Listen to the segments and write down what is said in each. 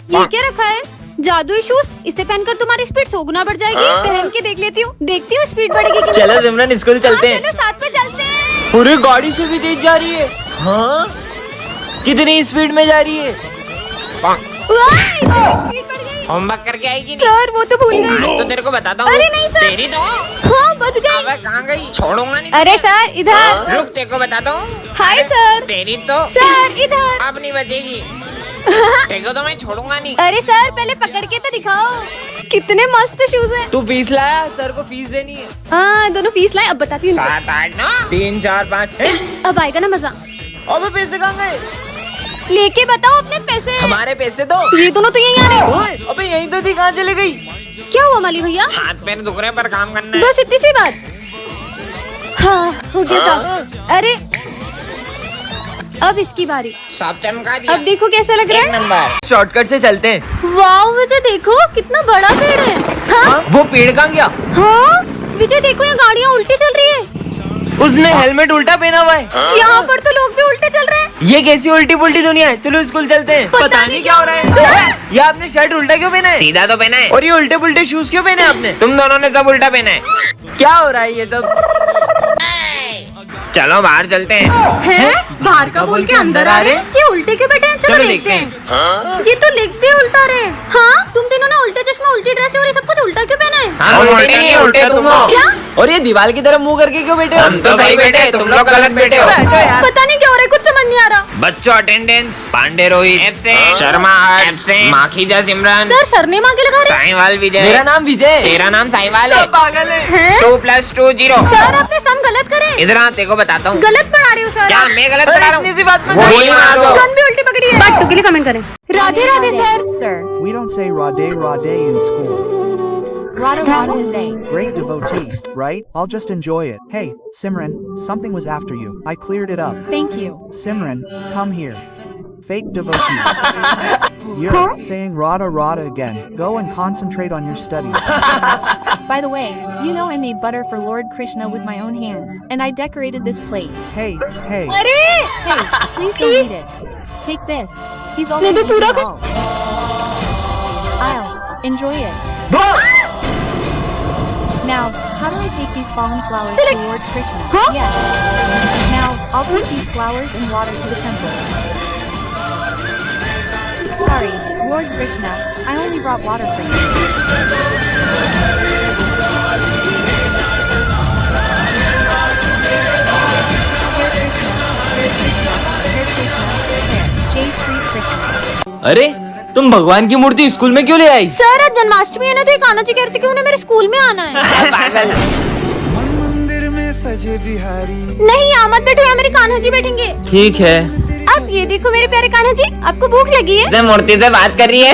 ये क्या रखा है? जादुई शूज। इसे पहनकर तुम्हारी स्पीड 100 गुना बढ़ जाएगी। पहन के देख लेती हूँ, देखती हूँ स्पीड बढ़ेगी कि चलो सिमरन स्कूल चलते हैं। चलो साथ में चलते हैं। पूरी गाड़ी से भी तेज जा रही है। हाँ, कितनी स्पीड में जा रही है? स्पीड बढ़ गई। होमवर्क करके आएगी नहीं? सर वो तो भूल गई। आज तो तेरे को बताता हूँ। अरे नहीं सर। तेरी तो हाँ बच गई। अबे कहाँ गई? छोड़ूंगा नहीं। अरे सर इधर। रुक, तेरे को बताता हूँ। Hi sir. तेरी तो सर इधर। अब नहीं बचेगी। तेरे को तो मैं छोड़ूंगा नहीं। अरे सर पहले पकड़ के तो दिखाओ। कितने मस्त शूज हैं। तू फीस लाया? सर को फीस देनी है। हाँ दोनों फीस लाए, अब बताती हूँ। 7 8 9 3 4 5। अब आएगा ना मजा। अबे पैसे कहाँ गए? लेके बताओ अपने पैसे। हमारे पैसे दो। ये दोनों तो यहीं आ रहे हैं। ओए, अबे यहीं तो थी, कहाँ चले गई? क्या हुआ माली भैया? हाथ पैर दुख रहे पर काम करना है। बस इतनी सी बात। हाँ हो गया साहब। अरे अब इसकी बारी। सब चमका दिया। अब देखो कैसा लग रहा एक है। नंबर। शॉर्टकट से चलते हैं। वाओ विजय देखो कितना बड़ा पेड़ है। हाँ हाँ, वो पेड़ कहाँ गया? हाँ विजय देखो यहाँ गाड़ियाँ उल्टी चल रही है। उसने हेलमेट उल्टा पहना हुआ है। यहाँ पर तो लोग भी उल्टे चल रहे हैं। ये कैसी उल्टी पुल्टी दुनिया है? चलो स्कूल चलते हैं। पता नहीं क्या हो रहा है। ये आपने शर्ट उल्टा क्यों पहना है? सीधा तो पहना है। और ये उल्टे पुल्टे शूज क्यों पहने आपने? तुम दोनों ने सब उल्टा पहना है। क्या हो रहा है ये सब? चलो बाहर चलते हैं। हैं? बाहर का बोल के अंदर आ रहे हैं। ये उल्टे क्यों बैठे हैं? चलो देखते हैं। ये तो लिख भी उल्टा रहे। हाँ तुम तीनों ने उल्टे चश्मा, उल्टी ड्रेस और ये सब कुछ उल्टा क्यों पहना है? हम उल्टे नहीं, उल्टे तुम हो। क्या? और ये दीवार की तरफ मुंह करके क्यों बैठे हो? हम तो सही बैठे, तुम लोग गलत बैठे हो। बैठो यार। पता नहीं क्या हो रहा है, कुछ समझ नहीं आ रहा। बच्चों attendance. Pandey Rohit absent, Sharma absent, Makhija Simran, sir surname आगे लगा रहे हैं। साईवाल विजय। मेरा नाम विजय। तेरा नाम साईवाल है। सब पागल है। हैं? 2 + 2 0। सर आपने सम गलत करे। इधर आ, तेरे को बताता हूँ। गलत पढ़ा रहे हो सर। क्या मैं गलत अरे पढ़ा रहा इतनी हूँ? सी बात में गोली मार दो। गन भी उल्टी पकड़ी है। बात टू के लिए कमेंट करें। Radhe Radhe sir. We don't say Rade Rade in school. Rada is a Great devotee, right? I'll just enjoy it. Hey, Simran, something was after you. I cleared it up. thank you. Simran, come here. Fake devotee. You're saying Rada Rada again. Go and concentrate on your studies. By the way, you know I made butter for Lord Krishna with my own hands, and I decorated this plate. Hey, hey. Hey, please don't eat it. Take this. He's already eaten it all. I'll enjoy it. Now, how do I take these fallen flowers to Lord Krishna? Yes. Now, I'll take these flowers and water to the temple. Sorry, Lord Krishna, I only brought water for you. Hare Krishna, Hare Krishna, Hare Krishna, Hare Jai Shri Krishna. अरे तुम भगवान की मूर्ति school में क्यों ले आई? Sir आज जन्माष्टमी है ना, तो ये कान्हा जी कह रहे थे कि उन्हें मेरे स्कूल में आना है। पागल। मंदिर में सजे बिहारी। नहीं यहाँ मत बैठो, यहाँ मेरे कान्हा जी बैठेंगे। ठीक है। अब ये देखो मेरे प्यारे कान्हा जी, आपको भूख लगी है? से मूर्ति से बात कर रही है।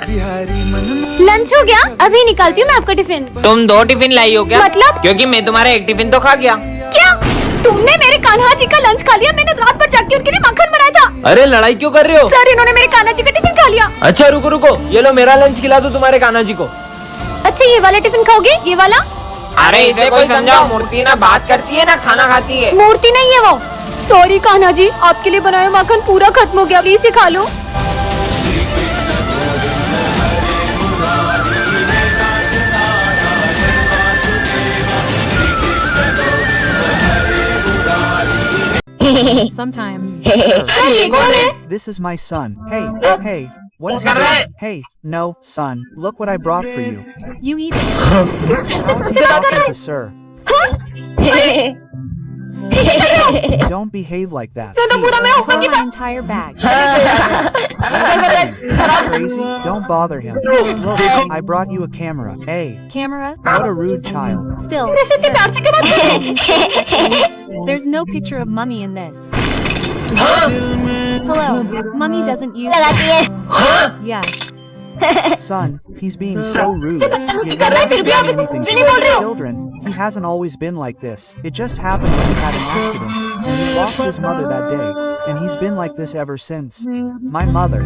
बिहारी मन लंच हो गया? अभी निकालती हूँ मैं आपका टिफिन। तुम 2 टिफिन लाई हो क्या? मतलब? क्योंकि मैं तुम्हारा एक टिफिन तो खा गया। क्या तुमने मेरे कान्हा जी का लंच खा लिया? मैंने रात भर जाग के उनके लिए माखन बनाया था। अरे लड़ाई क्यों कर रहे हो? सर इन्होंने मेरे कान्हा जी का टिफिन खा लिया। अच्छा रुको रुको, ये लो मेरा लंच खिला दो तुम्हारे कान्हा जी को। अच्छा ये वाला टिफिन खाओगे? ये वाला? अरे इसे कोई समझाओ, मूर्ति ना बात करती है ना खाना खाती है। मूर्ति नहीं है वो। सॉरी कान्हा जी, आपके लिए बनाया माखन पूरा खत्म हो गया, प्लीज खा लो। Sometimes. This is my son. Hey, hey. What is What's it? that? Hey, no, son. Look what I brought for you. You eat it. How is he talking to sir? Don't behave like that. Throw my entire bag. Crazy? Don't bother him. Look, I brought you a camera. Hey, Camera? what a rude child. Still. There's no picture of mummy in this. Hello. Mummy doesn't use. Yes. Son, he's being so rude. You're not saying anything to the children. He hasn't always been like this. It just happened when he had an accident, and he lost his mother that day, and he's been like this ever since. My mother.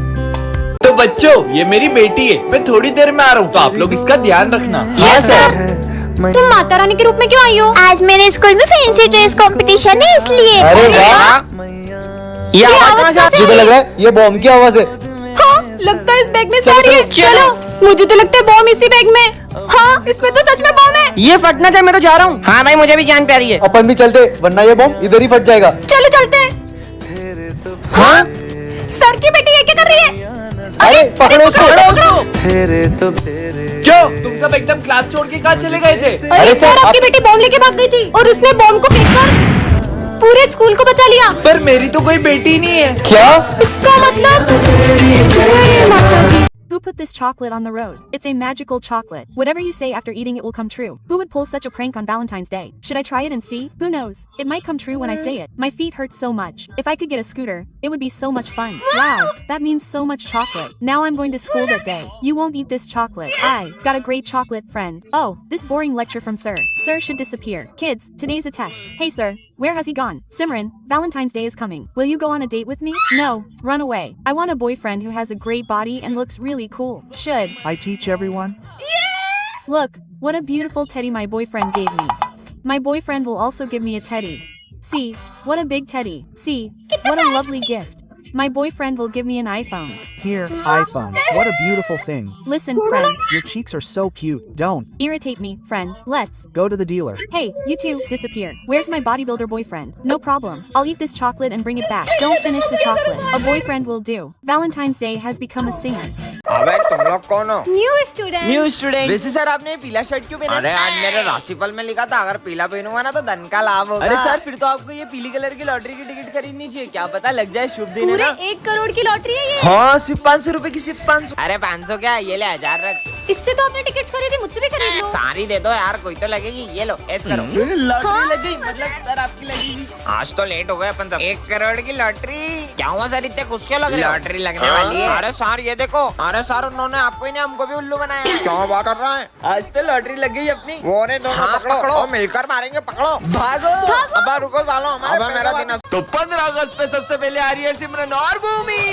तो बच्चों ये मेरी बेटी है, मैं थोड़ी देर में आ रहा हूँ, तो आप लोग इसका ध्यान रखना। Yes sir. तुम माता रानी के रूप में क्यों आई हो? आज मेरे स्कूल में फैंसी ड्रेस कंपटीशन है इसलिए। अरे वाह, ये आवाज आवाज कहाँ से? कैसे? मुझे तो लग रहा है ये बॉम्ब की आवाज है। हाँ लगता है इस बैग में सारी है। चलो, मुझे तो लगता है बॉम्ब इसी बैग में। हाँ, इसमें तो सच में बॉम्ब है। ये फटना चाहिए, मैं तो जा रहा हूँ। हाँ भाई, मुझे भी जान प्यारी है। अपन भी चलते, वरना ये बॉम्ब इधर ही फट जाएगा। चलो चलते हैं। हाँ? सर की बेटी ये क्या कर रही है? अरे पकड़ो उसको। क्यों तुम सब एकदम क्लास छोड़ के कहाँ चले गए थे? अरे सर, आपकी बेटी बॉम्ब लेके भाग गई थी और उसने बॉम्ब को फेंककर पूरे स्कूल को बचा लिया। पर मेरी तो कोई बेटी नहीं है। क्या? इसका मतलब जय माता दी। Who put this chocolate on the road? It's a magical chocolate. Whatever you say after eating it will come true. Who would pull such a prank on Valentine's Day? Should I try it and see? Who knows? It might come true when I say it. My feet hurt so much. If I could get a scooter, it would be so much fun. Wow, that means so much chocolate. Now I'm going to school that day. You won't eat this chocolate. I got a great chocolate friend. Oh, this boring lecture from Sir. Sir should disappear. Kids, today's a test. Hey Sir, where has he gone? Simran, Valentine's Day is coming. Will you go on a date with me? No, run away. I want a boyfriend who has a great body and looks really cool. Should. I teach everyone. Look, what a beautiful teddy my boyfriend gave me. My boyfriend will also give me a teddy. See, what a big teddy. See, what a lovely gift. My boyfriend will give me an iPhone. Here, iPhone. What a beautiful thing. Listen, friend. Your cheeks are so cute. Don't. Irritate me, friend. Let's. Go to the dealer. Hey, you two, disappear. Where's my bodybuilder boyfriend? No problem. I'll eat this chocolate and bring it back. Don't finish the chocolate. A boyfriend will do. Valentine's Day has become a singer. अबे तुम लोग कौन हो? New student. New student. वैसे sir, आपने पीला shirt क्यों पहना? अरे आज मेरे राशिफल में लिखा था अगर पीला पहनूंगा ना तो धन का लाभ होगा। अरे सर, फिर तो आपको ये पीली कलर की लॉटरी की टिकट खरीदनी चाहिए। क्या पता लग जाए शुभ दिन है पूरे ना। 1 करोड़ की लॉटरी है ये। हाँ, सिर्फ 500 रुपए की, सिर्फ 500। अरे 500 क्या, ये ले 1000 रख। इससे तो आपने टिकट्स खरीदी, मुझसे भी खरीद लो। सारी दे दो यार, कोई तो लगेगी। ये लो, ऐसे करो। लॉटरी लग गई, मतलब सर आपकी लगेगी। आज तो लेट हो गए अपन सब। 1 करोड़ की लॉटरी। क्या हुआ सर, इतने खुश क्यों लग रहे हो? लॉटरी लगने वाली है। अरे सर ये देखो, अरे सर उन्होंने आपको ही नहीं हमको भी उल्लू बनाया। क्या बात कर रहा है? आज तो लॉटरी लग गई अपनी। वो रे दोनों पकड़ो और मिलकर मारेंगे। पकड़ो, भागो। अब रुको सालो, हमारा मेरा दिन। तो 15 अगस्त पे सबसे पहले आ रही है सिमरन और भूमि।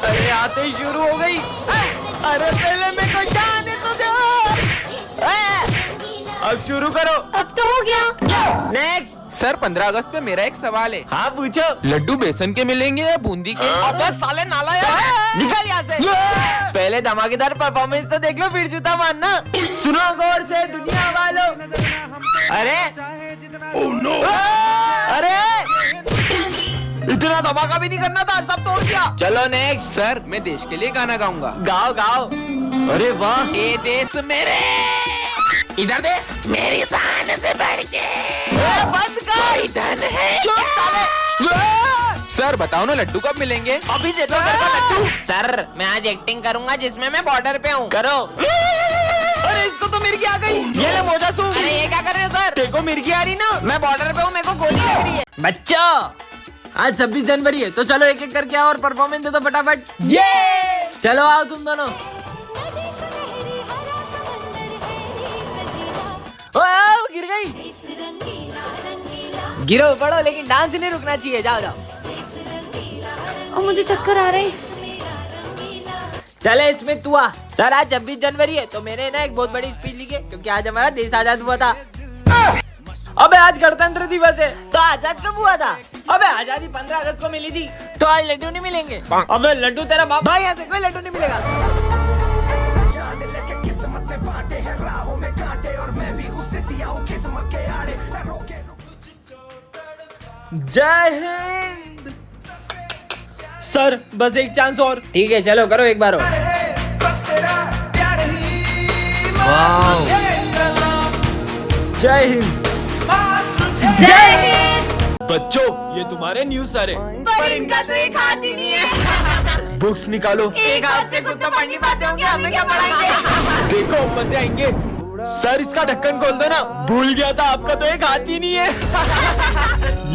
अरे आते ही शुरू हो गई। अरे पहले मेरे को जाने तो दो। अब शुरू करो। अब तो हो गया। नेक्स्ट। सर 15 अगस्त पे मेरा एक सवाल है। हाँ पूछो। लड्डू बेसन के मिलेंगे या बूंदी के? अबे साले नालायक, निकल यहाँ से। पहले धमाकेदार परफॉर्मेंस तो देख लो, फिर जूता मारना। सुनो गौर से दुनिया वालों। अरे अरे इतना धमाका भी नहीं करना था, सब तोड़ दिया। चलो नेक्स्ट। सर मैं देश के लिए गाना गाऊंगा। गाओ गाओ। अरे वाह। ए देश मेरे, इधर दे मेरी शान से बढ़ के बंद कर। धन है। चुप साले। सर बताओ ना लड्डू कब मिलेंगे? अभी दे दो मेरे को लड्डू। सर मैं आज एक्टिंग करूंगा जिसमें मैं बॉर्डर पे हूँ। करो। अरे इसको तो मिर्गी आ गई। ये ले मोजा सू। अरे ये क्या कर रहे हो सर? देखो मिर्गी आ रही ना। मैं बॉर्डर पे हूँ, मेरे को गोली लग रही है। बच्चों, आज 26 जनवरी है, तो चलो एक एक करके आओ और परफॉर्मेंस दे दो फटाफट। ये चलो आओ तुम दोनों। आओ, गिर गई। गिरो पड़ो, लेकिन डांस नहीं रुकना चाहिए। जाओ जाओ। और मुझे चक्कर आ रहे हैं। चले इसमें तू आ। सर आज 26 जनवरी है, तो मैंने ना एक बहुत बड़ी स्पीच लिखी है, क्योंकि आज हमारा देश आजाद हुआ था। अबे आज गणतंत्र दिवस है, तो आजाद कब हुआ था? अबे आजादी 15 अगस्त को मिली थी, तो आज लड्डू नहीं मिलेंगे। अबे लड्डू तेरा बाप भाई, यहाँ से कोई लड्डू नहीं मिलेगा। जय हिंद। सर बस एक चांस और। ठीक है चलो करो एक बार और। जय हिंद। जय हिंद। बच्चों ये तुम्हारे न्यूज़ सर है, पर इनका तो एक हाथ ही नहीं है। बुक्स निकालो। एक हाथ से खुद तो पढ़ नहीं पाते होंगे, हमें क्या पढ़ाएंगे? देखो मजे आएंगे। सर इसका ढक्कन खोल दो ना। भूल गया था आपका तो एक हाथ ही नहीं है।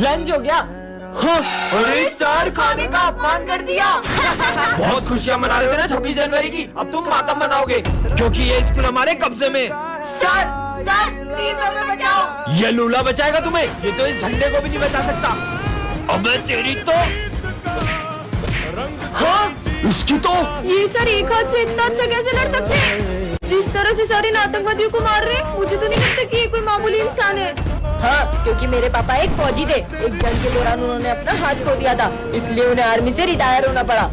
लंच हो गया। हाँ, अरे सर खाने का अपमान कर दिया। बहुत खुशियां मना रहे थे ना 26 जनवरी की, अब तुम मातम मनाओगे क्योंकि ये स्कूल हमारे कब्जे में। सर सर प्लीज हमें बचाओ। ये लूला बचाएगा तुम्हें, ये तो इस झंडे को भी नहीं बचा सकता। अबे तेरी तो। हाँ उसकी तो। ये सर एक हाथ से इतना अच्छा कैसे लड़ सकते हैं? जिस तरह से सर इन आतंकवादियों को मार रहे हैं, मुझे तो नहीं लगता कि ये कोई मामूली इंसान है। हाँ, क्योंकि मेरे पापा एक फौजी थे। एक जंग के दौरान उन्होंने अपना हाथ खो दिया था, इसलिए उन्हें आर्मी से रिटायर होना पड़ा।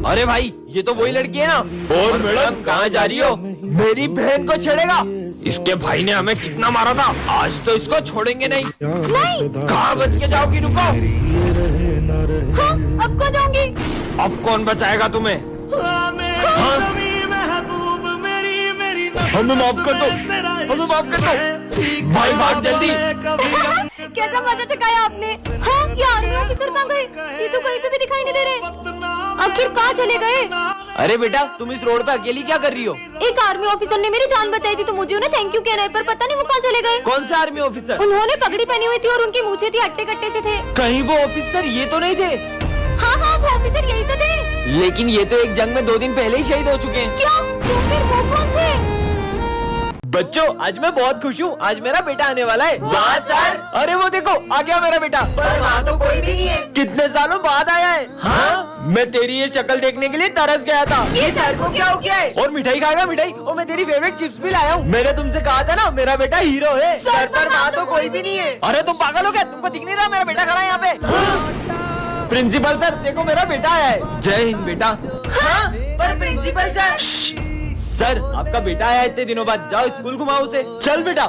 अरे भाई ये तो वही लड़की है ना। और मैडम कहाँ जा रही हो? मेरी बहन को छेड़ेगा? इसके भाई ने हमें कितना मारा था, आज तो इसको छोड़ेंगे नहीं। कहाँ बच के जाओगी? रुको। हाँ, अब को जाऊंगी। अब कौन बचाएगा तुम्हें? हमें माफ कर दो, हमें माफ कर दो। भाई भाग जल्दी। कैसा मजा चकाया आपने। हाँ, ये आर्मी ऑफिसर कहाँ गए? ये तो कहीं पे भी दिखाई नहीं दे रहे। आखिर कहाँ चले गए? अरे बेटा तुम इस रोड पे अकेली क्या कर रही हो? एक आर्मी ऑफिसर ने मेरी जान बचाई थी तो मुझे उन्हें थैंक यू कहना है, पर पता नहीं वो कहाँ चले गए। कौन सा आर्मी ऑफिसर? उन्होंने पगड़ी पहनी हुई थी और उनकी मूछें थी हट्टे कट्टे से थे। कहीं वो ऑफिसर ये तो नहीं थे? हाँ हाँ, वो ऑफिसर यही तो थे। लेकिन ये तो एक जंग में 2 दिन पहले ही शहीद हो चुके हैं। क्या? तो फिर वो कौन थे? बच्चों आज मैं बहुत खुश हूँ, आज मेरा बेटा आने वाला है। वाह सर। अरे वो देखो आ गया मेरा बेटा। पर वहाँ तो कोई भी नहीं है। कितने सालों बाद आया है। हाँ? मैं तेरी ये शक्ल देखने के लिए तरस गया था। ये सर को क्या हो गया है? और मिठाई खाएगा मिठाई? और मैं तेरी फेवरेट चिप्स भी लाया हूँ। मैंने तुमसे कहा था ना मेरा बेटा हीरो है। सर पर वहाँ तो कोई भी नहीं है। अरे तुम पागल हो क्या? तुमको दिख नहीं रहा मेरा बेटा खड़ा है यहाँ पे? प्रिंसिपल सर देखो मेरा बेटा आया है। जय हिंद बेटा। हाँ, पर प्रिंसिपल सर। सर आपका बेटा आया इतने दिनों बाद, जाओ स्कूल घुमाओ उसे। चल बेटा।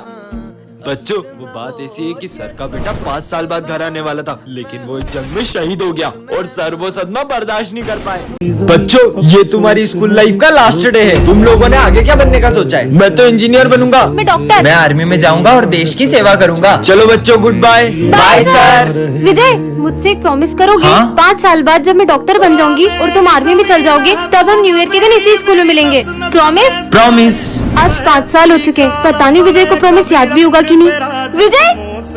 बच्चों वो बात ऐसी है कि सर का बेटा 5 साल बाद घर आने वाला था, लेकिन वो इस जंग में शहीद हो गया और सर वो सदमा बर्दाश्त नहीं कर पाए। बच्चों ये तुम्हारी स्कूल लाइफ का लास्ट डे है। तुम लोगों ने आगे क्या बनने का सोचा है? मैं तो इंजीनियर बनूंगा। मैं डॉक्टर। मैं आर्मी में जाऊंगा और देश की सेवा करूंगा। चलो बच्चों good bye. Bye sir. Vijay मुझसे एक प्रॉमिस करोगे? हाँ? 5 साल बाद जब मैं डॉक्टर बन जाऊंगी और तुम आर्मी में चल जाओगे तब हम न्यू ईयर के दिन इसी स्कूल में मिलेंगे। प्रॉमिस? प्रॉमिस। आज 5 साल हो चुके, पता नहीं विजय को प्रॉमिस याद भी होगा कि नहीं। विजय,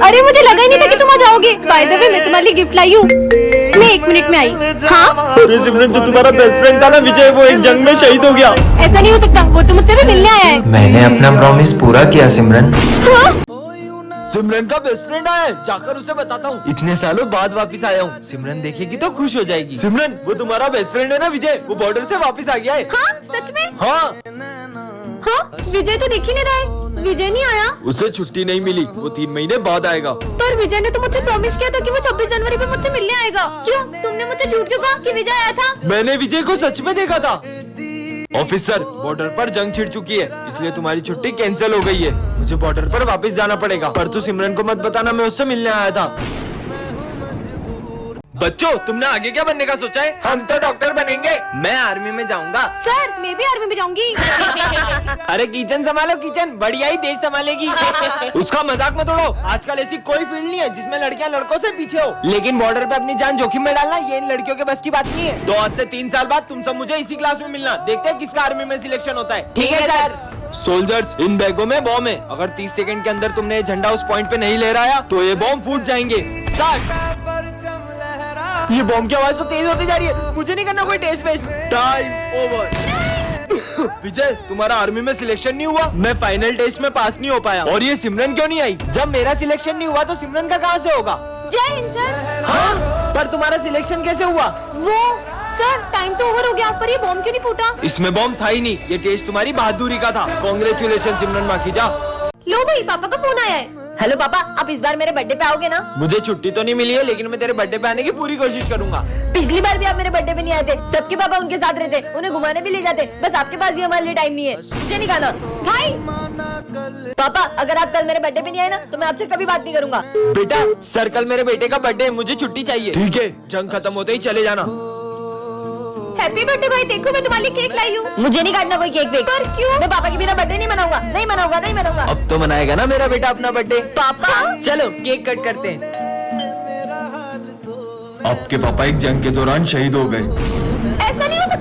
अरे मुझे लगा ही नहीं था कि तुम आ जाओगे। बाय द वे मैं तुम्हारे लिए गिफ्ट लाई हूँ। मैं 1 मिनट में आई। हाँ? अरे सिमरन जो तुम्हारा बेस्ट फ्रेंड था ना विजय, वो एक जंग में शहीद हो गया। ऐसा नहीं हो सकता, वो तो मुझसे भी मिलने आया है। मैंने अपना प्रॉमिस पूरा किया सिमरन। हाँ? सिमरन का बेस्ट फ्रेंड आया है, जाकर उसे बताता हूँ। इतने सालों बाद वापस आया हूँ, सिमरन देखेगी तो खुश हो जाएगी। सिमरन वो तुम्हारा बेस्ट फ्रेंड है ना विजय, वो बॉर्डर से वापस आ गया है। हाँ सच में? हाँ। हाँ विजय तो दिख ही नहीं रहा है। विजय नहीं आया? उसे छुट्टी नहीं मिली, वो 3 महीने बाद आएगा। पर विजय ने तो मुझसे प्रॉमिस किया था कि वो 26 जनवरी पे मुझसे मिलने आएगा। क्यों? तुमने मुझसे झूठ क्यों कहा कि विजय आया था? मैंने विजय को सच में देखा था। ऑफिसर बॉर्डर पर जंग छिड़ चुकी है, इसलिए तुम्हारी छुट्टी कैंसिल हो गई है। मुझे बॉर्डर पर वापस जाना पड़ेगा, पर तू सिमरन को मत बताना मैं उससे मिलने आया था। बच्चों तुमने आगे क्या बनने का सोचा है? हम तो डॉक्टर बनेंगे। मैं आर्मी में जाऊंगा। सर मैं भी आर्मी में जाऊंगी। अरे किचन संभालो, किचन बढ़िया ही देश संभालेगी। उसका मजाक मत उड़ाओ, आजकल ऐसी कोई फील्ड नहीं है जिसमें लड़कियां लड़कों से पीछे हो। लेकिन बॉर्डर पे अपनी जान जोखिम में डालना ये इन लड़कियों के बस की बात नहीं है। तो आज से 3 साल बाद तुम सब मुझे इसी क्लास में मिलना, देखते हैं किसका आर्मी में सिलेक्शन होता है। ठीक है सर। सोल्जर्स इन बैगों में बॉम्ब है, अगर 30 सेकंड के अंदर तुमने ये झंडा उस पॉइंट पे नहीं लहराया तो ये बॉम्ब फूट जाएंगे। ये बॉम्ब की आवाज तो तेज होती जा रही है, मुझे नहीं करना कोई test waste. Time over. Vijay तुम्हारा आर्मी में सिलेक्शन नहीं हुआ, मैं फाइनल टेस्ट में पास नहीं हो पाया। और ये सिमरन क्यों नहीं आई? जब मेरा सिलेक्शन नहीं हुआ तो सिमरन का कहाँ से होगा? जय हिंद सर। हाँ? पर तुम्हारा सिलेक्शन कैसे हुआ? वो सर टाइम तो ओवर हो गया, पर ये बॉम्ब क्यों नहीं फूटा? इसमें बॉम्ब था ही नहीं, ये टेस्ट तुम्हारी बहादुरी का था। कांग्रेचुलेशन सिमरन माखीजा। लो भाई पापा का फोन आया है। हेलो पापा, आप इस बार मेरे बर्थडे पे आओगे ना? मुझे छुट्टी तो नहीं मिली है, लेकिन मैं तेरे बर्थडे पे आने की पूरी कोशिश करूंगा। पिछली बार भी आप मेरे बर्थडे पे नहीं आए थे, सबके पापा उनके साथ रहते, उन्हें घुमाने भी ले जाते, बस आपके पास ही हमारे लिए टाइम नहीं है। मुझे नहीं खाना। भाई पापा अगर आप कल मेरे बर्थडे पे नहीं आए ना तो मैं आपसे कभी बात नहीं करूंगा। बेटा सर कल मेरे बेटे का बर्थडे है, मुझे छुट्टी चाहिए। ठीक है, जंग खत्म होते ही चले जाना। हैप्पी बर्थडे भाई, देखो मैं तुम्हारे लिए केक लाई हूँ। मुझे नहीं काटना कोई केक वेक। पर क्यों? मैं पापा के बिना बर्थडे नहीं मनाऊंगा, नहीं मनाऊंगा, नहीं मनाऊंगा। अब तो मनाएगा ना मेरा बेटा अपना बर्थडे। पापा चलो केक कट करते हैं। आपके पापा एक जंग के दौरान शहीद हो गए। ऐसा नहीं हो सकता।